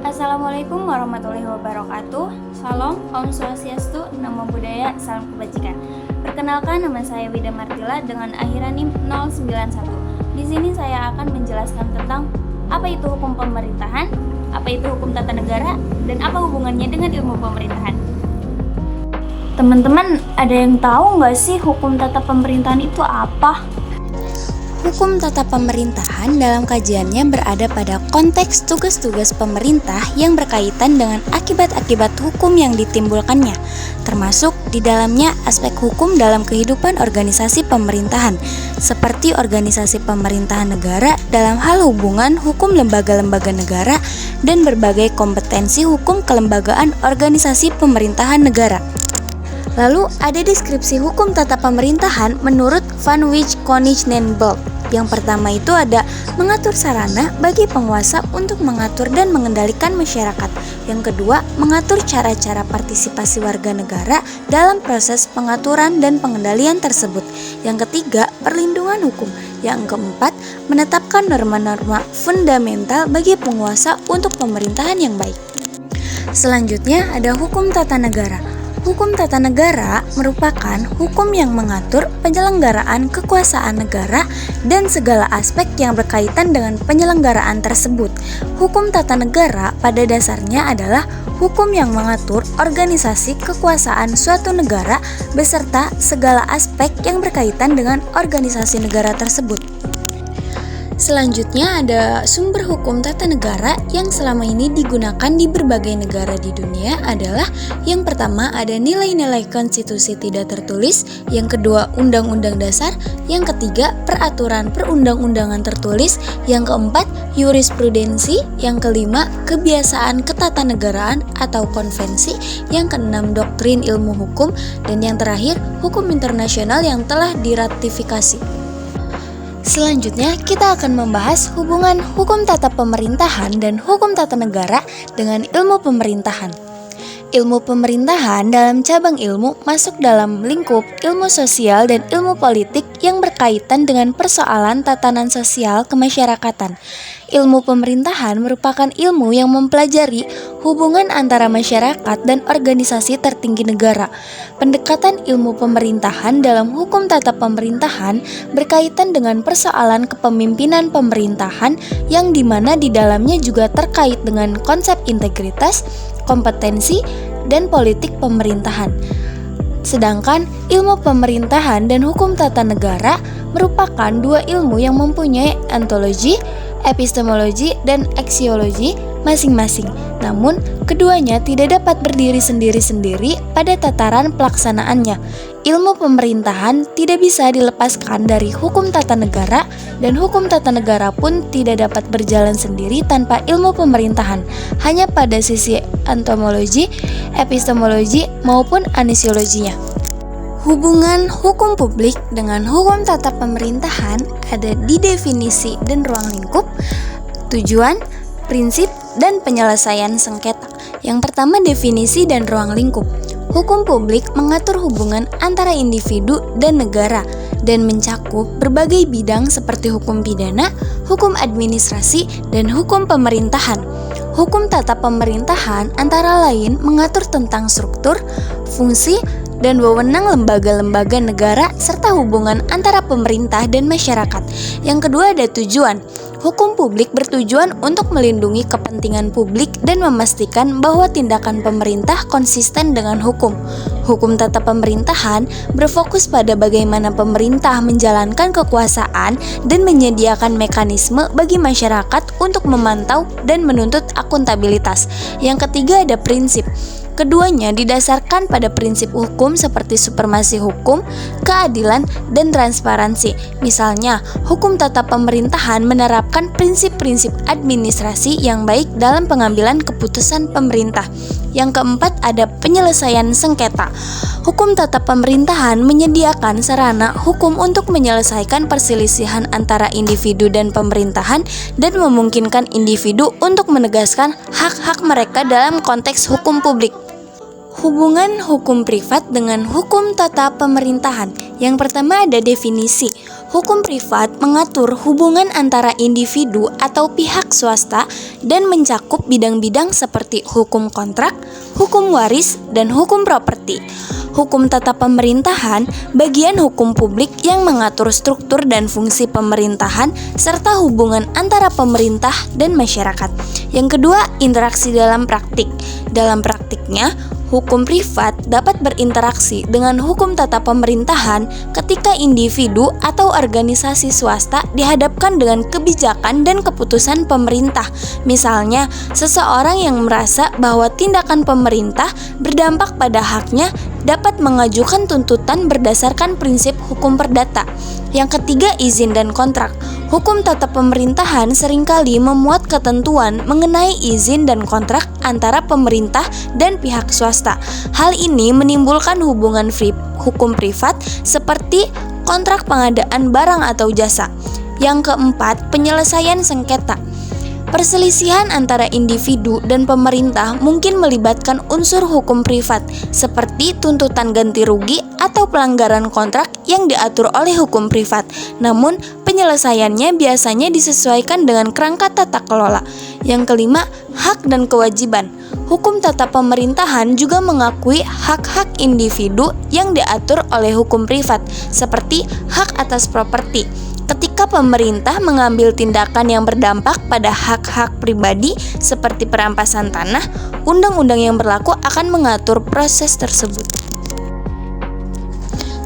Assalamualaikum warahmatullahi wabarakatuh. Salam, Om Swastiastu, Namo Buddhaya, Salam Kebajikan. Perkenalkan, nama saya Wida Martila dengan akhiran NIM 091. Di sini saya akan menjelaskan tentang apa itu hukum pemerintahan, apa itu hukum tata negara, dan apa hubungannya dengan ilmu pemerintahan. Teman-teman, ada yang tahu nggak sih hukum tata pemerintahan itu apa? Hukum tata pemerintahan dalam kajiannya berada pada konteks tugas-tugas pemerintah yang berkaitan dengan akibat-akibat hukum yang ditimbulkannya, termasuk di dalamnya aspek hukum dalam kehidupan organisasi pemerintahan, seperti organisasi pemerintahan negara dalam hal hubungan hukum lembaga-lembaga negara dan berbagai kompetensi hukum kelembagaan organisasi pemerintahan negara. Lalu ada deskripsi hukum tata pemerintahan menurut Van Wyk Konig-Nenbelt. Yang pertama itu ada mengatur sarana bagi penguasa untuk mengatur dan mengendalikan masyarakat. Yang kedua, mengatur cara-cara partisipasi warga negara dalam proses pengaturan dan pengendalian tersebut. Yang ketiga, perlindungan hukum. Yang keempat, menetapkan norma-norma fundamental bagi penguasa untuk pemerintahan yang baik. Selanjutnya ada hukum tata negara. Hukum tata negara merupakan hukum yang mengatur penyelenggaraan kekuasaan negara dan segala aspek yang berkaitan dengan penyelenggaraan tersebut. Hukum tata negara pada dasarnya adalah hukum yang mengatur organisasi kekuasaan suatu negara beserta segala aspek yang berkaitan dengan organisasi negara tersebut. Selanjutnya ada sumber hukum tata negara yang selama ini digunakan di berbagai negara di dunia adalah yang pertama ada nilai-nilai konstitusi tidak tertulis, yang kedua undang-undang dasar, yang ketiga peraturan perundang-undangan tertulis, yang keempat jurisprudensi, yang kelima kebiasaan ketatanegaraan atau konvensi, yang keenam doktrin ilmu hukum, dan yang terakhir hukum internasional yang telah diratifikasi. Selanjutnya, kita akan membahas hubungan hukum tata pemerintahan dan hukum tata negara dengan ilmu pemerintahan. Ilmu pemerintahan dalam cabang ilmu masuk dalam lingkup ilmu sosial dan ilmu politik yang berkaitan dengan persoalan tatanan sosial kemasyarakatan. Ilmu pemerintahan merupakan ilmu yang mempelajari hubungan antara masyarakat dan organisasi tertinggi negara. Pendekatan ilmu pemerintahan dalam hukum tata pemerintahan berkaitan dengan persoalan kepemimpinan pemerintahan yang dimana di dalamnya juga terkait dengan konsep integritas, kompetensi, dan politik pemerintahan. Sedangkan ilmu pemerintahan dan hukum tata negara merupakan dua ilmu yang mempunyai ontologi, epistemologi, dan aksiologi masing-masing. Namun, keduanya tidak dapat berdiri sendiri-sendiri pada tataran pelaksanaannya. Ilmu pemerintahan tidak bisa dilepaskan dari hukum tata negara, dan hukum tata negara pun tidak dapat berjalan sendiri tanpa ilmu pemerintahan, hanya pada sisi entomologi, epistemologi, maupun anesiologinya. Hubungan hukum publik dengan hukum tata pemerintahan ada di definisi dan ruang lingkup, tujuan, prinsip, dan penyelesaian sengketa. Yang pertama, definisi dan ruang lingkup. Hukum publik mengatur hubungan antara individu dan negara dan mencakup berbagai bidang seperti hukum pidana, hukum administrasi, dan hukum pemerintahan. Hukum tata pemerintahan antara lain mengatur tentang struktur, fungsi, dan wewenang lembaga-lembaga negara serta hubungan antara pemerintah dan masyarakat. Yang kedua ada tujuan. Hukum publik bertujuan untuk melindungi kepentingan publik dan memastikan bahwa tindakan pemerintah konsisten dengan hukum. Hukum tata pemerintahan berfokus pada bagaimana pemerintah menjalankan kekuasaan dan menyediakan mekanisme bagi masyarakat untuk memantau dan menuntut akuntabilitas. Yang ketiga ada prinsip. Keduanya didasarkan pada prinsip hukum seperti supremasi hukum, keadilan, dan transparansi. Misalnya, hukum tata pemerintahan menerapkan prinsip-prinsip administrasi yang baik dalam pengambilan keputusan pemerintah. Yang keempat ada penyelesaian sengketa. Hukum tata pemerintahan menyediakan sarana hukum untuk menyelesaikan perselisihan antara individu dan pemerintahan dan memungkinkan individu untuk menegaskan hak-hak mereka dalam konteks hukum publik. Hubungan hukum privat dengan hukum tata pemerintahan. Yang pertama ada definisi. Hukum privat mengatur hubungan antara individu atau pihak swasta dan mencakup bidang-bidang seperti hukum kontrak, hukum waris, dan hukum properti. Hukum tata pemerintahan bagian hukum publik yang mengatur struktur dan fungsi pemerintahan serta hubungan antara pemerintah dan masyarakat. Yang kedua, interaksi dalam praktik. Dalam praktiknya, hukum privat dapat berinteraksi dengan hukum tata pemerintahan ketika individu atau organisasi swasta dihadapkan dengan kebijakan dan keputusan pemerintah. Misalnya, seseorang yang merasa bahwa tindakan pemerintah berdampak pada haknya dapat mengajukan tuntutan berdasarkan prinsip hukum perdata. Yang ketiga, izin dan kontrak. Hukum tata pemerintahan seringkali memuat ketentuan mengenai izin dan kontrak antara pemerintah dan pihak swasta. Hal ini menimbulkan hubungan hukum privat seperti kontrak pengadaan barang atau jasa. Yang keempat, penyelesaian sengketa. Perselisihan antara individu dan pemerintah mungkin melibatkan unsur hukum privat seperti tuntutan ganti rugi atau pelanggaran kontrak yang diatur oleh hukum privat. Namun, penyelesaiannya biasanya disesuaikan dengan kerangka tata kelola. Yang kelima, hak dan kewajiban. Hukum tata pemerintahan juga mengakui hak-hak individu yang diatur oleh hukum privat, seperti hak atas properti. Ketika pemerintah mengambil tindakan yang berdampak pada hak-hak pribadi seperti perampasan tanah, undang-undang yang berlaku akan mengatur proses tersebut.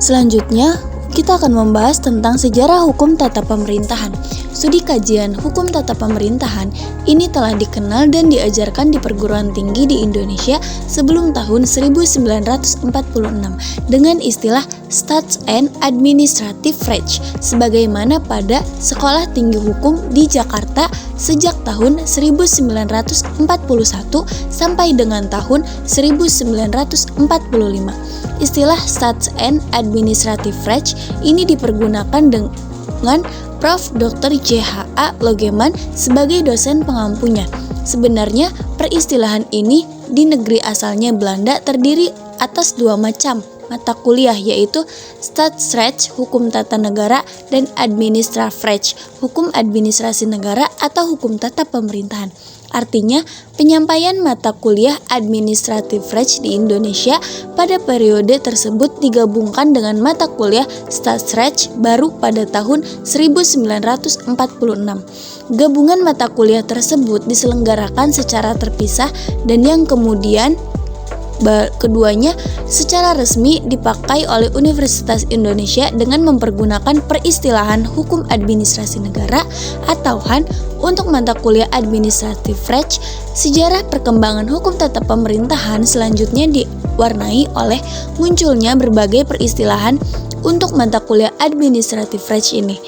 Selanjutnya, kita akan membahas tentang sejarah hukum tata pemerintahan. Studi kajian hukum tata pemerintahan ini telah dikenal dan diajarkan di perguruan tinggi di Indonesia sebelum tahun 1946 dengan istilah Stats and Administrative Recht, sebagaimana pada Sekolah Tinggi Hukum di Jakarta sejak tahun 1941 sampai dengan tahun 1945. Istilah Stats and Administrative Recht ini dipergunakan dengan Prof. Dr. J.H.A. Logeman sebagai dosen pengampunya. Sebenarnya peristilahan ini di negeri asalnya Belanda terdiri atas dua macam mata kuliah, yaitu Staatsrecht, hukum tata negara, dan Administrafrecht, hukum administrasi negara atau hukum tata pemerintahan. Artinya, penyampaian mata kuliah Administrative Recht di Indonesia pada periode tersebut digabungkan dengan mata kuliah Staatsrecht baru pada tahun 1946. Gabungan mata kuliah tersebut diselenggarakan secara terpisah dan yang kemudian keduanya secara resmi dipakai oleh Universitas Indonesia dengan mempergunakan peristilahan hukum administrasi negara atau HAN untuk mata kuliah Administrative Recht. Sejarah perkembangan hukum tata pemerintahan selanjutnya diwarnai oleh munculnya berbagai peristilahan untuk mata kuliah Administrative Recht ini.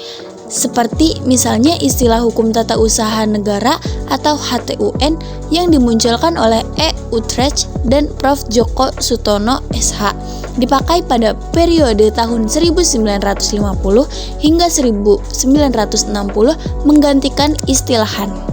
Seperti misalnya istilah hukum tata usaha negara atau HTUN yang dimunculkan oleh E. Utrecht dan Prof. Djoko Sutono SH, dipakai pada periode tahun 1950 hingga 1960 menggantikan istilah HAN.